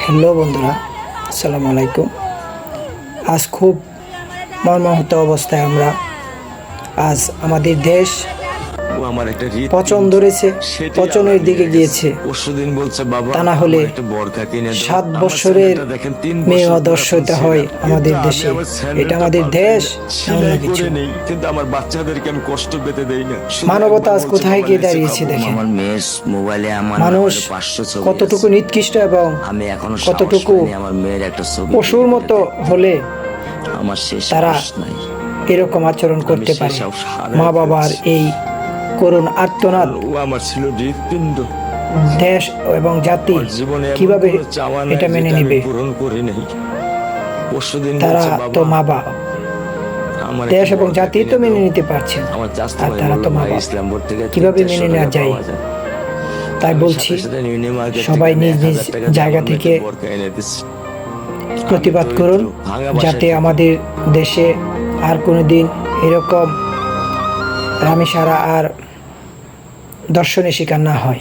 Hello বন্ধুরা, আসসালামু আলাইকুম। আজ খুব মর্মাহত অবস্থায় আমরা। আজ আমাদের দেশ পচন ধরেছে, পচনের দিকে গিয়েছে। তা না হলে 7 বছরের মেয়ে অদর্শিত হয় আমাদের দেশে। এটা আমাদের দেশ, অন্য কিছু। মানবতা আজ কোথায় গিয়ে দাঁড়িয়েছে দেখেন। মানুষ কতটুকু নিকৃষ্ট এবং কতটুকু পশুর মতো হলে তারা এরকম আচরণ করতে পারে। মা বাবার এই করুণ আর্তনাদ দেশ এবং জাতি কিভাবে এটা মেনে নেবে? তারা তো মা বাবা, দেশ এবং জাতি তো মেনে নিতে পারছে, আর তারা তো মা বাবা, কিভাবে মেনে নেওয়া যায়? তাই বলছি, সবাই নিজ নিজ জায়গা থেকে প্রতিবাদ করুন, যাতে আমাদের দেশে আর কোনোদিন এরকম রামেসারা আর দর্শনের শিকার না হয়।